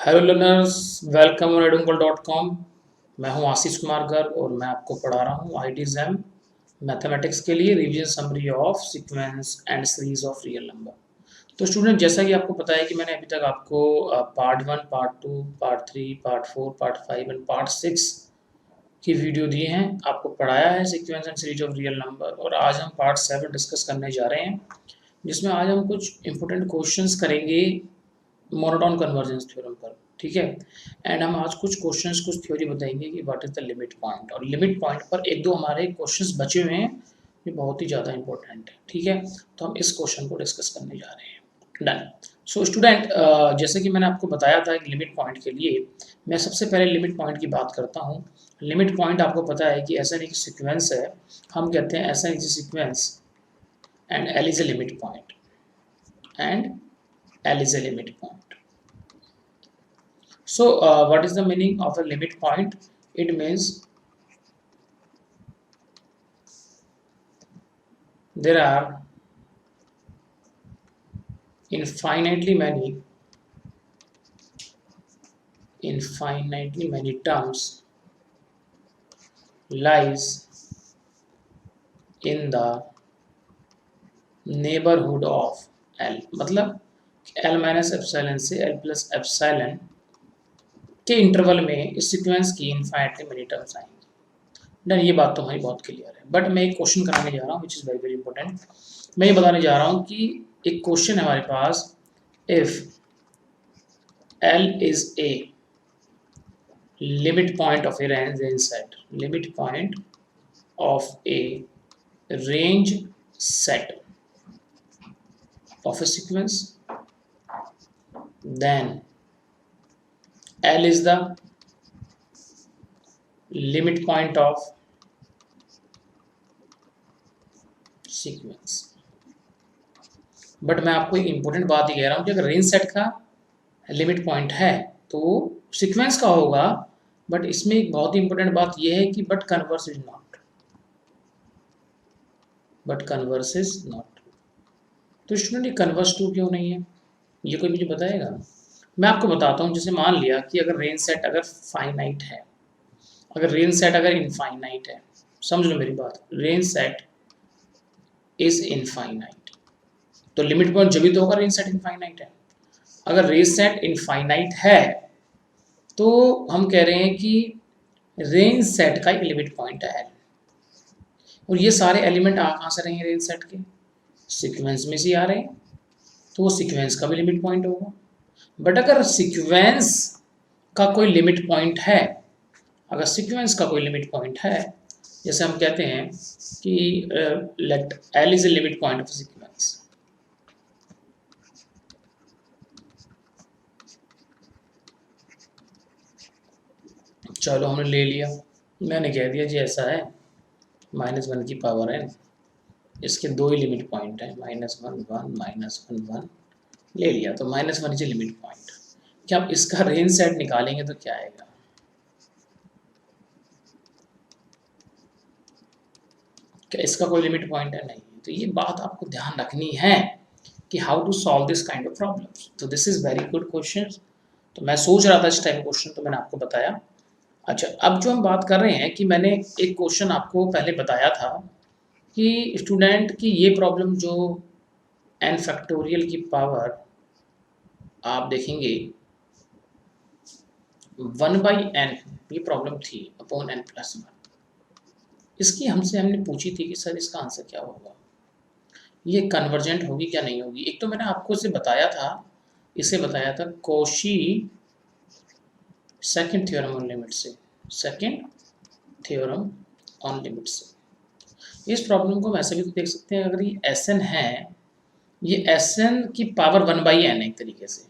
Hello learners, welcome on edungal.com। मैं हूं आशीष कुमार गर्ग और मैं आपको पढ़ा रहा हूं IT एग्जाम मैथमेटिक्स के लिए revision summary of sequence and series of real number. तो स्टूडेंट, जैसा कि आपको पता है कि मैंने अभी तक आपको part 1, part 2, part 3, part 4, part 5 and part 6 की वीडियो दिए हैं, आपको पढ़ाया है sequence and series of real number. और आज हम पार्ट 7 डिस्कस करने जा रहे हैं, जिसमें आज हम कुछ इंपॉर्टेंट क्वेश्चंस करेंगे मोनोटोन कन्वर्जेंस थ्योरम पर। ठीक है। एंड हम आज कुछ क्वेश्चंस, कुछ थ्योरी बताएंगे कि what is the limit point, और लिमिट पॉइंट पर एक दो हमारे क्वेश्चंस बचे हुए हैं जो बहुत ही ज़्यादा इंपॉर्टेंट है। ठीक है, तो हम इस क्वेश्चन को डिस्कस करने जा रहे हैं। डन। सो स्टूडेंट, जैसे कि मैंने आपको बताया था कि लिमिट पॉइंट के लिए मैं सबसे पहले लिमिट पॉइंट की बात करता हूँ। लिमिट पॉइंट आपको पता है कि ऐसा नहीं सीक्वेंस है, हम कहते हैं ऐसा नहीं sequence and L is a limit point, and L is a limit point. So, what is the meaning of a limit point? It means there are infinitely many terms lies in the neighborhood of L. मतलब L minus epsilon से L plus epsilon के interval में इस sequence की infinitely many terms आएंगी। Done, ये बात तो हमारी बहुत क्लियर है। बट मैं एक क्वेश्चन कराने जा रहा हूँ which is very very important. मैं ये बताने जा रहा हूँ कि एक क्वेश्चन है हमारे पास, if L is a limit point of a range set, limit point of a range set of a sequence, then L is the limit point of sequence। But मैं आपको एक इंपॉर्टेंट बात ही कह रहा हूँ कि अगर रेंज सेट का लिमिट पॉइंट है तो सीक्वेंस का होगा, बट इसमें एक बहुत ही इंपॉर्टेंट बात यह है कि but converse is not, but converse is not. तो स्टूडेंट, ये कन्वर्स टू क्यों नहीं है, ये कोई मुझे बताएगा? मैं आपको बताता हूँ। जैसे मान लिया कि अगर रेंज सेट अगर फाइनाइट है, अगर रेंज सेट अगर इनफाइनाइट है, समझ लो मेरी बात, रेंज सेट इज इनफाइनाइट, तो लिमिट पॉइंट जब भी तो होगा रेंज सेट इनफाइनाइट है। अगर रेंज सेट इनफाइनाइट है तो हम कह रहे हैं कि रेंज सेट का एक लिमिट पॉइंट है, और ये सारे एलिमेंट कहाँ से रहेंगे रेंज सेट के? सीक्वेंस में से आ रहे हैं, तो वो सीक्वेंस का भी लिमिट पॉइंट होगा। बट अगर सीक्वेंस का कोई लिमिट पॉइंट है, अगर सीक्वेंस का कोई लिमिट पॉइंट है, जैसे हम कहते हैं कि let L is a limit point of sequence, चलो हमने ले लिया, मैंने कह दिया जी ऐसा है -1 की पावर है, इसके दो ही लिमिट पॉइंट है, -1 1 -1 1, ले लिया, तो -1 इज लिमिट पॉइंट। क्या आप इसका रेंज सेट निकालेंगे तो क्या आएगा? क्या इसका कोई लिमिट पॉइंट है? नहीं। तो ये बात आपको ध्यान रखनी है कि how to solve this kind of problems. तो this is very good question. तो मैं सोच रहा था इस टाइप क्वेश्चन, तो मैंने आपको बताया। अच्छा, अब जो हम बात कर रहे हैं कि मैंने एक क्वेश्चन आपको पहले बताया था कि स्टूडेंट की ये प्रॉब्लम जो n फैक्टोरियल की पावर आप देखेंगे 1/n, ये प्रॉब्लम थी अपॉन n+1। इसकी हमने पूछी थी कि सर इसका आंसर क्या होगा, ये कन्वर्जेंट होगी क्या नहीं होगी। एक तो मैंने आपको इसे बताया था Cauchy second theorem on limit से, सेकंड थ्योरम ऑन लिमिट से। इस प्रॉब्लम को वैसे भी तो देख सकते हैं, अगर ये Sn है, ये Sn की पावर 1/n एक तरीके से,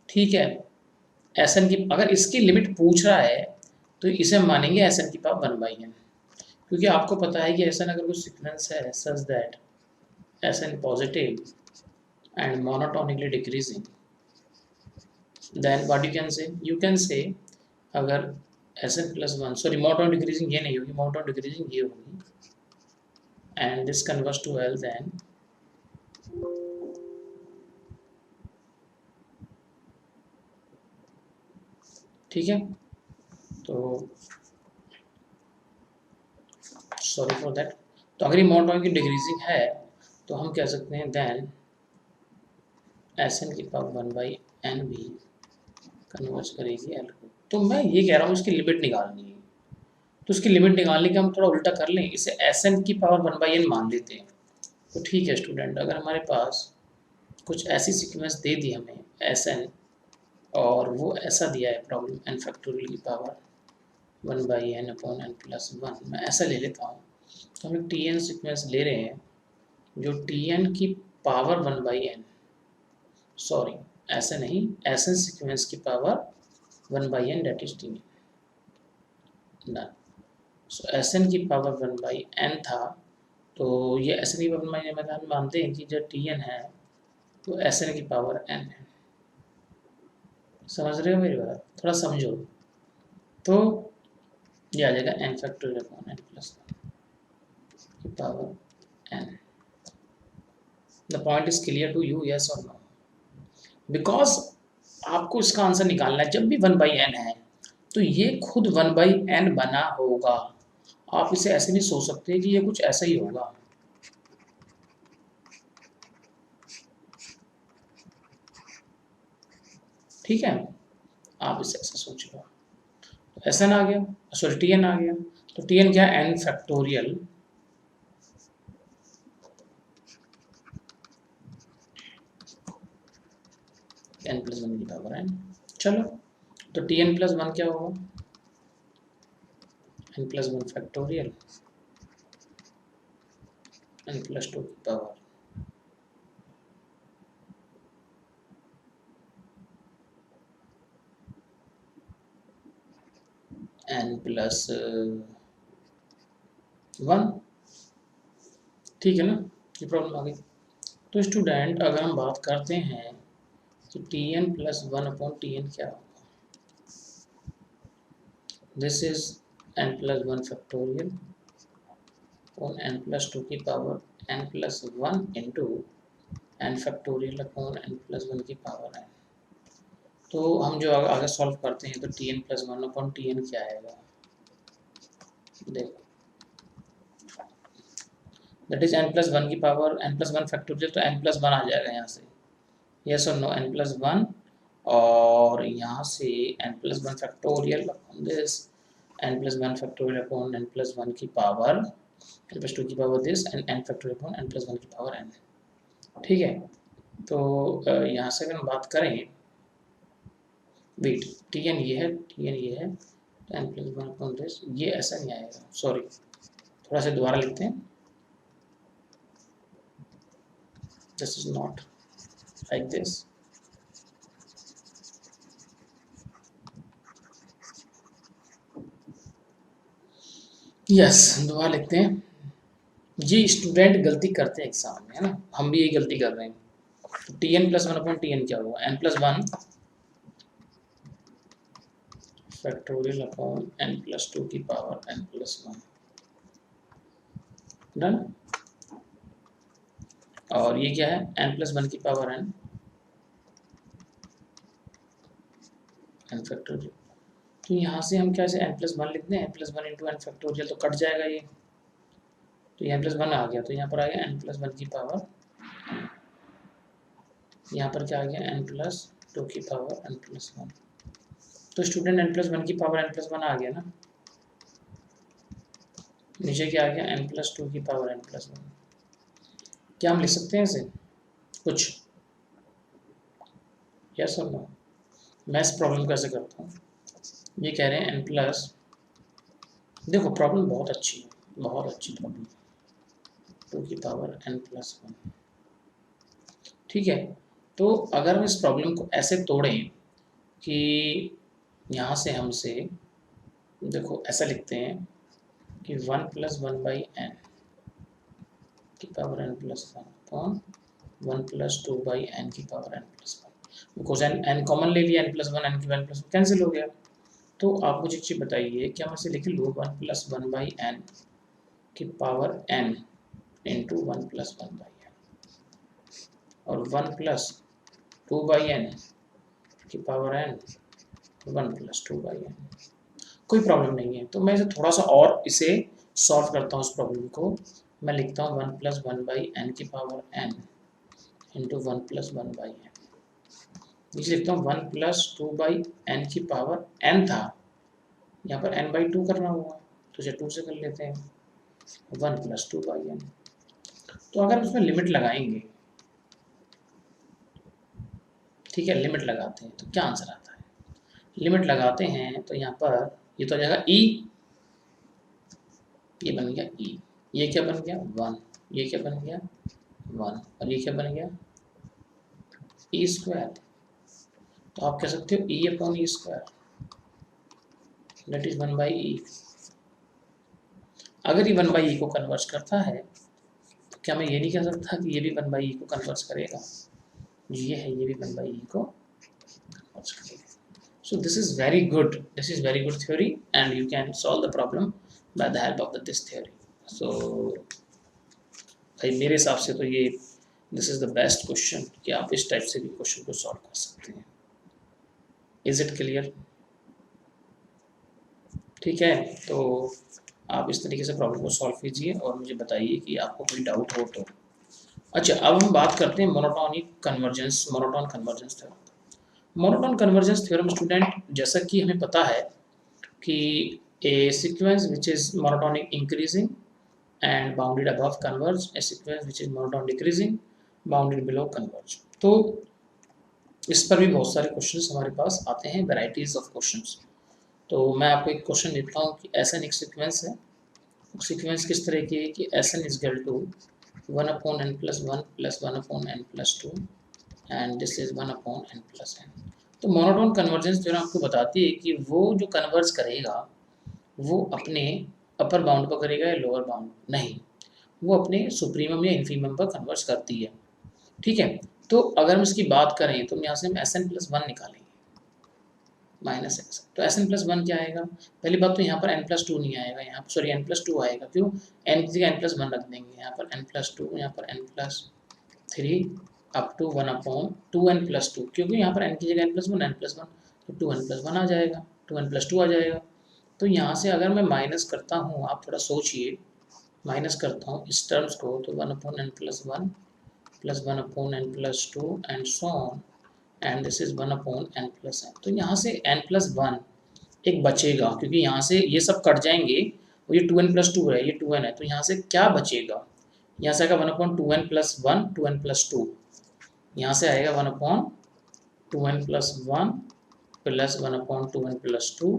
ठीक है। Sn की अगर इसकी लिमिट पूछ रहा है तो इसे हम मानेंगे Sn की पावर 1/n, क्योंकि आपको पता है कि Sn अगर कोई सीक्वेंस है such that Sn positive and monotonically decreasing, then what you can say अगर Sn+1, सॉरी मोनोटोन डिक्रीजिंग ये नहीं होगी, मोनोटोन डिक्रीजिंग ये होगी, and this converts to L, then ठीक है, तो सॉरी फॉर दैट। तो अगर ये मोनोटोन की डिक्रीजिंग है तो हम कह सकते हैं देन एस एन की पावर 1/n भी कन्वर्ज करेगी एल को। तो मैं ये कह रहा हूँ इसकी लिमिट निकालनी है, तो इसकी लिमिट निकालने के हम थोड़ा उल्टा कर लें, इसे एस एन की पावर 1/n मान लेते हैं। तो ठीक है स्टूडेंट, अगर हमारे पास कुछ ऐसी सीक्वेंस दे दी हमें एस एन, और वो ऐसा दिया है प्रॉब्लम एन फैक्टोरियल की पावर 1/n/n+1, मैं ऐसा ले लेता हूँ। तो हम एक टी एन सीक्वेंस ले रहे हैं जो टी एन की पावर 1/n, सॉरी ऐसे नहीं, एस एन सीक्वेंस की power 1/n that is T N. So S N की पावर 1/n था, तो ये एस एन की पावर 1/n मानते हैं कि जो टी एन है तो एस एन की पावर n है। समझ रहे हो मेरी बात, थोड़ा समझो। तो ये आ जाएगा n फैक्टोरियल अपॉन n+1 की power n। The point is clear to you, yes और नो? बिकॉज आपको इसका आंसर निकालना है, जब भी 1/n है तो ये खुद 1/n बना होगा। आप इसे ऐसे नहीं सोच सकते कि ये कुछ ऐसा ही होगा। ठीक है, आप इसे ऐसे सोचो। एस एन आ गया, सॉरी टी एन आ गया, तो टी एन क्या है, n फैक्टोरियल n+1 की पावर n। चलो, तो टी n+1 क्या होगा, n+1 फैक्टोरियल n+2 की पावर n+1। ठीक है ना, ये प्रॉब्लम आ गई। तो स्टूडेंट अगर हम बात करते हैं कि टी n+1/Tn क्या होगा, this is n+1 factorial upon n+2 की power n+1 into n factorial upon n+1 की पावर n। तो हम जो आगे सॉल्व करते हैं तो Tn+1/Tn क्या आएगा, देखो दैट इज n+1 की पावर n+1 फैक्टोरियल, तो n+1 आ जाएगा यहाँ से, यस और नो, n+1, और यहाँ से n+1 factorial upon this n+1 factorial upon n+1 की पावर n+2 की power this and n factorial upon n+1 की पावर n। ठीक है, तो यहाँ से अगर हम बात करें, वेट, टी एन ये है, टी एन ये है, तो n+1 अपॉन दिस, ये ऐसा नहीं आएगा, सॉरी थोड़ा सा दोबारा लिखते हैं, this is not like this. Yes, दोबारा लिखते हैं। ये स्टूडेंट गलती करते हैं एग्जाम में, है ना, हम भी यही गलती कर रहे हैं। तो Tn+1/Tn क्या होगा, n+1 फैक्टोरियल अपॉन n+2 की पावर n+1, डन। और ये क्या है, n+1 की पावर n फैक्टोरियल। तो यहाँ से हम क्या से n+1 लिखते हैं, n+1 इंटू n फैक्टोरियल, तो कट जाएगा ये, तो ये n+1 आ गया, तो यहाँ पर आ गया n+1 की पावर, यहाँ पर क्या आ गया n+2 की पावर n+1। तो स्टूडेंट n+1 की पावर n+1 आ गया ना, नीचे क्या आ गया n+2 की पावर n+1। क्या हम लिख सकते हैं इसे कुछ, यस और नो? मैं इस प्रॉब्लम कैसे करता हूँ, ये कह रहे हैं n+, देखो प्रॉब्लम बहुत अच्छी है, बहुत अच्छी प्रॉब्लम, 2 की पावर n+1। ठीक है, तो अगर हम इस प्रॉब्लम को ऐसे तोड़ें कि यहाँ से हमसे, देखो ऐसा लिखते हैं कि 1+1/n की पावर n+1 अपॉन 1+2/n की power n+1, because n common ले लिया, n+1 n की n+1 कैंसिल हो गया। तो आप मुझे एक चीज़ बताइए, क्या मैं इसे लिख लूँ 1+1/n की पावर n इंटू 1+1/n और 1+2/n की पावर n 1 + 2/n। कोई प्रॉब्लम नहीं है, तो मैं इसे थोड़ा सा और इसे सॉल्व करता हूँ इस प्रॉब्लम को। मैं लिखता हूँ 1 + 1/n की पावर n इंटू 1 + 1/n। नीचे लिखता हूँ 1 + 2/n की पावर n था, यहाँ पर n/2 करना होगा, तो इसे 2 से कर लेते हैं, 1 + 2/n। तो अगर उसमें लिमिट लगाएंगे, ठीक है, लिमिट लगाते हैं तो क्या आंसर आता है? लिमिट लगाते हैं तो यहाँ पर ये तो आ जाएगा e, ये बन गया e, ये क्या बन गया 1, ये क्या बन गया 1, और ये क्या बन गया e²। तो आप कह सकते हो e/e², दैट इज 1/e। अगर ये 1/e को कन्वर्ट करता है तो क्या मैं ये नहीं कह सकता कि ये भी 1/e को कन्वर्ट करेगा? ये है, ये भी 1/e को कन्वर्ट करेगा। So this is very good. This is very good theory, and you can solve the problem by the help of this theory. So भाई मेरे हिसाब से तो ये this is the best question कि आप इस टाइप से भी क्वेश्चन को सॉल्व कर सकते हैं। Is it clear? ठीक है, तो आप इस तरीके से प्रॉब्लम को सॉल्व कीजिए और मुझे बताइए कि आपको कोई डाउट हो तो। अच्छा, अब हम बात करते हैं monotone convergence theorem. Monotone convergence theorem student, जैसा कि हमें पता है कि a sequence which is monotonic increasing and bounded above converge, a sequence which is monotonic decreasing bounded below converge। तो इस पर भी बहुत सारे क्वेश्चंस हमारे पास आते हैं, वैराइटीज ऑफ क्वेश्चंस। तो मैं आपको एक क्वेश्चन देता हूँ कि Sn एक सीक्वेंस है, सीक्वेंस किस तरह की है कि Sn is equal to 1/n + 1 + 1/n + 2 and this is 1/n + n। तो मोनोटोन कन्वर्जेंस थ्योरम आपको बताती है कि वो जो कन्वर्ज करेगा वो अपने अपर बाउंड पर करेगा या लोअर बाउंड, नहीं, वो अपने सुप्रीमम या इन्फीमम पर कन्वर्ज करती है। ठीक है, तो अगर हम इसकी बात करें तो यहाँ से हम Sn + 1 निकालेंगे -x। तो Sn + 1 क्या आएगा? पहली बात तो यहाँ पर n + 2 नहीं आएगा, यहाँ पर सॉरी n + 2 आएगा। क्यों? n की जगह n + 1 रख देंगे, यहाँ पर n + 2, यहाँ पर n + 3 अप टू 1/2n + 2, क्योंकि यहाँ पर n की जगह n + 1 तो 2n + 1 आ जाएगा, 2n + 2 आ जाएगा। तो यहाँ से अगर मैं माइनस करता हूँ, आप थोड़ा सोचिए, माइनस करता हूँ इस टर्म्स को, तो 1/n + 1 + 1/n + 2 and so on, and this is 1/n + n। तो यहाँ से n + 1 एक बचेगा, क्योंकि यहाँ से ये सब कट जाएंगे और ये 2n + 2 है, ये 2n है, तो यहाँ से क्या बचेगा? यहाँ से आएगा 1/2n + 1, 2n + 2, यहाँ से आएगा 1/2n + 1 plus 1/2n + 2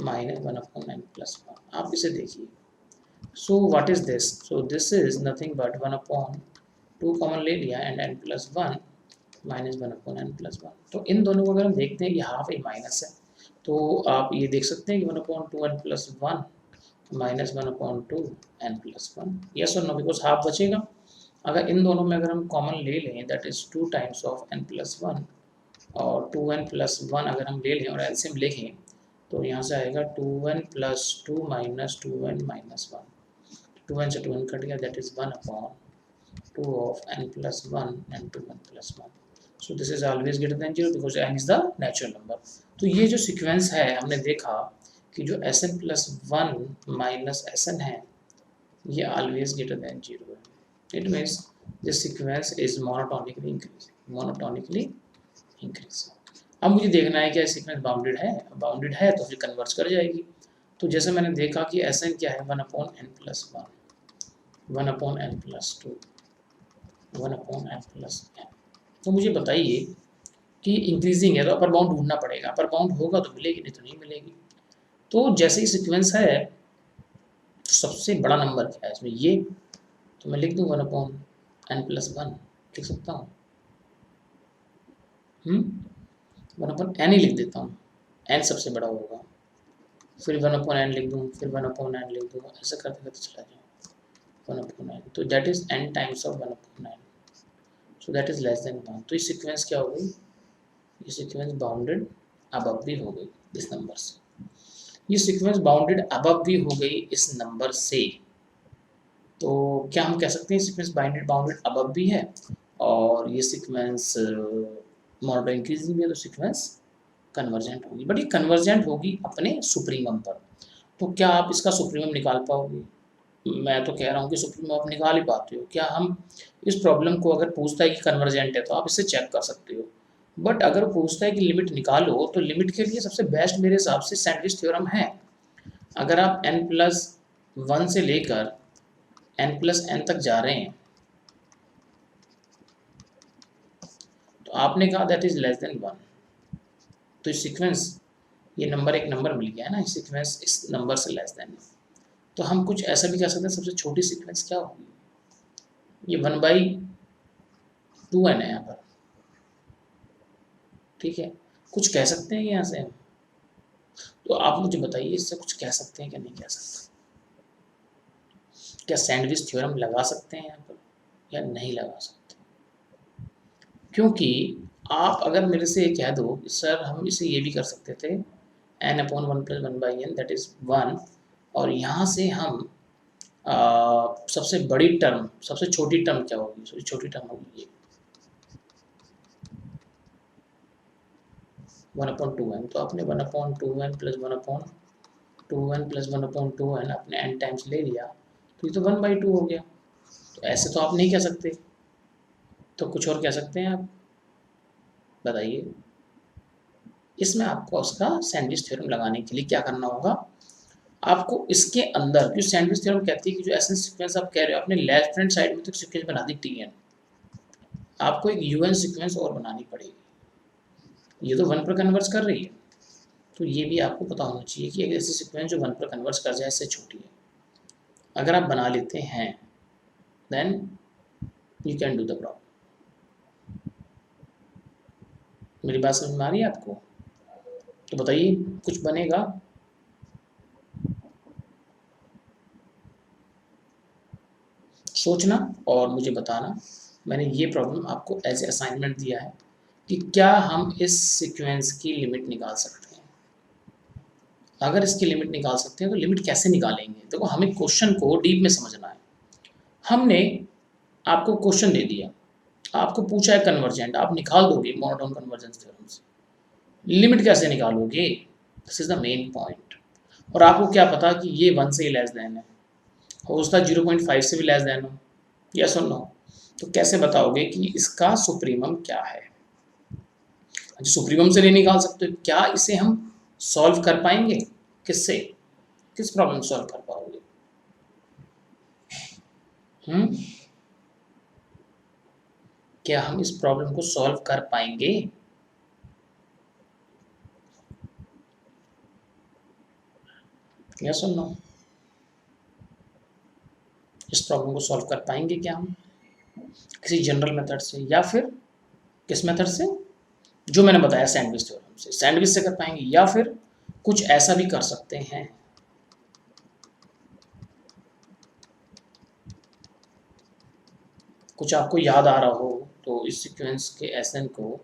minus 1/n + 1। आप इसे देखिए। So what is this? So this is nothing but 1/2 common ले लिया एंड n + 1 माइनस 1/n + 1। तो इन दोनों को अगर हम देखते हैं, ये हाफ है, माइनस है, तो आप ये देख सकते हैं कि 1/2n + 1 माइनस 1/2n + 1, यस और नो, बिकॉज हाफ बचेगा। अगर इन दोनों में अगर हम कॉमन ले लें, that is 2 times of n + 1, और 2n + 1 अगर हम ले लें और एलसीएम लिखें, तो यहाँ से आएगा 2n + 2 माइनस 2n - 1, 2n से 2n कट गया, that is 1/2 of n + 1 and 2n + 1। So this is always greater than 0 because n is the natural number. तो ये जो सीक्वेंस है, हमने देखा कि जो Sn + 1 माइनस Sn है, ये ऑलवेज ग्रेटर देन 0 है। It means this sequence is monotonically increasing, monotonically increasing। अब मुझे देखना है क्या सीक्वेंस बाउंडेड है, बाउंडेड है तो फिर कन्वर्ज कर जाएगी। तो जैसे मैंने देखा कि Sn क्या है 1/n + 1, 1/n + 2, 1/n + n। तो मुझे बताइए कि इंक्रीजिंग है तो अपर बाउंड ढूंढना पड़ेगा, अपर बाउंड होगा तो मिलेगी, नहीं तो नहीं मिलेगी। तो जैसे ही सीक्वेंस है, तो सबसे बड़ा नंबर क्या है इसमें, ये, तो मैं लिख दूँ 1/n + 1 लिख सकता हूँ, 1/n ही लिख देता हूँ, n सबसे बड़ा होगा, फिर 1/n लिख दूँ, फिर 1/n लिख दूँ, ऐसा करते करते चला जाए 1/n, तो that is n times of 1/n, so that is less than 1। तो ये सीक्वेंस क्या हो गई, ये सीक्वेंस बाउंडेड अबव भी हो गई इस नंबर से, ये सीक्वेंस बाउंडेड अबव भी हो गई इस नंबर से। तो क्या हम कह सकते हैं सीक्वेंस बाउंडेड अबव भी है और ये सीक्वेंस मोनोटोन इंक्रीजिंग भी है, तो सीक्वेंस कन्वर्जेंट होगी, बट ये कन्वर्जेंट होगी अपने सुप्रीमम पर। तो क्या आप इसका सुप्रीमम निकाल पाओगे? मैं तो कह रहा हूँ कि सुप्रीमम आप निकाल ही पाते हो। क्या हम इस प्रॉब्लम को अगर पूछता है कि कन्वर्जेंट है तो आप इसे चेक कर सकते हो, बट अगर पूछता है कि लिमिट निकालो तो लिमिट के लिए सबसे बेस्ट मेरे हिसाब से सैंडविच थ्योरम है। अगर आप n+1 से लेकर n+n तक जा रहे हैं तो आपने कहा दैट इज लेस देन 1, तो इस सीक्वेंस ये नंबर एक नंबर मिल गया है ना, इस सीक्वेंस इस नंबर से लेस देन। तो हम कुछ ऐसा भी कह सकते हैं, सबसे छोटी सीक्वेंस क्या होगी, ये 1/2n है यहाँ पर, ठीक है, कुछ कह सकते हैं यहाँ से हम। तो आप मुझे बताइए इससे कुछ कह सकते हैं क्या नहीं कह सकते? क्या सैंडविच थ्योरम लगा सकते हैं यहाँ पर या नहीं लगा सकते? क्योंकि आप अगर मेरे से ये कह दो सर हम इसे ये भी कर सकते थे n/1 + 1/n दैट इज 1, और यहाँ से हम सबसे बड़ी टर्म, सबसे छोटी टर्म क्या होगी, सबसे छोटी टर्म होगी ये 1/2n। तो आपने 1/2n + 1/2n + 1/2n अपने n टाइम्स ले लिया, तो ये तो 1/2 हो गया। तो ऐसे तो आप नहीं कह सकते, तो कुछ और कह सकते हैं आप, बताइए। इसमें आपको उसका सैंडविच थ्योरम लगाने के लिए क्या करना होगा, आपको इसके अंदर जो सैंडविच थ्योरम कहती है कि जो एसेंस सीक्वेंस आप कह रहे हो, आपने लेफ्ट हैंड साइड में तो सीक्वेंस बना दी Tn, आपको एक UN सीक्वेंस और बनानी पड़ेगी। ये तो 1 पर कन्वर्स कर रही है, तो ये भी आपको पता होना चाहिए कि एक ऐसी सीक्वेंस जो 1 पर कन्वर्स कर जाए इससे छोटी है। अगर आप बना लेते हैं then you can do the problem. मेरी बात समझ में आ रही है आपको? तो बताइए कुछ बनेगा? सोचना और मुझे बताना। मैंने ये प्रॉब्लम आपको एज ए असाइनमेंट दिया है कि क्या हम इस सीक्वेंस की लिमिट निकाल सकते हैं। अगर इसकी लिमिट निकाल सकते हैं तो लिमिट कैसे निकालेंगे? देखो हमें क्वेश्चन को डीप में समझना है। हमने आपको क्वेश्चन दे दिया, आपको पूछा है कन्वर्जेंट, आप निकाल दोगे मोनोटोन कन्वर्जेंस थ्योरम से, लिमिट कैसे निकालोगे? This is the main point. और आपको क्या पता कि ये 1 से ही लेस देन है, हो उसका 0.5 से भी लेस देन हो, यस और नो? तो कैसे बताओगे कि इसका सुप्रीमम क्या है? सुप्रीमम से नहीं निकाल सकते, क्या इसे हम सॉल्व कर पाएंगे? किससे, किस प्रॉब्लम सॉल्व कर पाओगे? क्या हम इस प्रॉब्लम को सॉल्व कर पाएंगे? यस और नो? इस प्रॉब्लम को सॉल्व कर पाएंगे क्या हम किसी जनरल मेथड से, या फिर किस मेथड से जो मैंने बताया सैंडविच थ्योरम से, सैंडविच से कर पाएंगे, या फिर कुछ ऐसा भी कर सकते हैं कुछ आपको याद आ रहा हो तो इस सीक्वेंस के एसएन को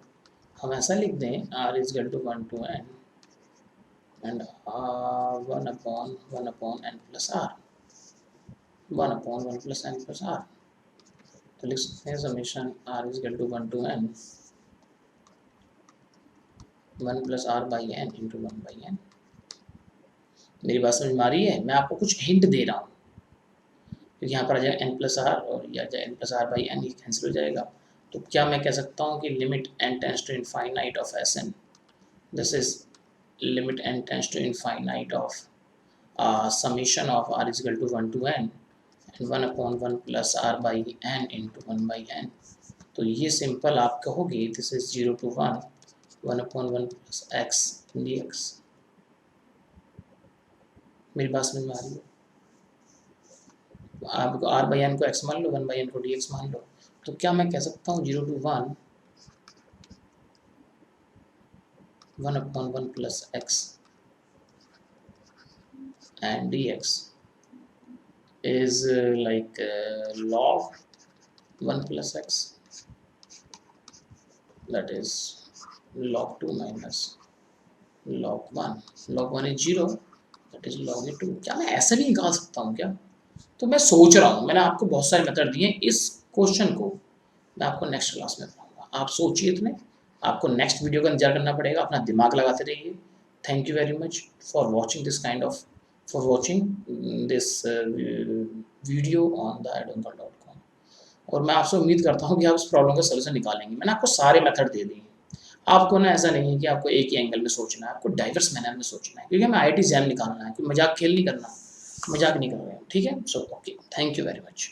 हम ऐसा लिख दें r is equal to 1 to n and 1/1/n plus r, 1/1 plus n plus r। तो लिख सकते हैं summation r is equal to 1 to n 1 plus r by n into 1 by n। मेरी बात समझ में आ रही है? मैं आपको कुछ हिंट दे रहा हूँ, क्योंकि यहाँ पर आ जाएगा n प्लस आर और या n plus R by N, ये कैंसिल हो जाएगा। तो क्या मैं कह सकता हूँ कि limit n tends to infinite of S N, this is limit n tends to infinite of summation of r is equal to 1 to n and 1/1 plus r by n into 1 by n। तो ये simple आप कहोगे this is 0 to 1 1/1 plus x dx। मेरी बात समझ में आ रही है? आप r बाई एन को x मान लो, 1 बाई एन को dx मान लो। तो क्या मैं कह सकता हूँ 0 to 1 1/1 plus x and dx is like log 1 plus x, that is log 2 minus log 1, log 1 is 0, that is log 2। क्या मैं ऐसा भी निकाल सकता हूँ क्या? तो मैं सोच रहा हूँ, मैंने आपको बहुत सारे मेथड दिए, इस क्वेश्चन को मैं आपको नेक्स्ट क्लास में बताऊंगा, आप सोचिए इतने, आपको नेक्स्ट वीडियो का इंतजार करना पड़ेगा, अपना दिमाग लगाते रहिए। Thank you very much for watching this kind of for watching this video on the eduncal.com। और मैं आपसे उम्मीद करता हूँ कि आप इस प्रॉब्लम का सोल्यूशन निकालेंगे। मैंने आपको सारे मेथड दे दिए हैं। आपको ना ऐसा नहीं है कि आपको एक ही एंगल में सोचना है, आपको डाइवर्स मैनर में सोचना है, क्योंकि हमें IIT एग्जाम निकालना है, कोई मजाक खेल नहीं करना, मजाक नहीं कर रहे हैं, ठीक है। So okay, thank you very much.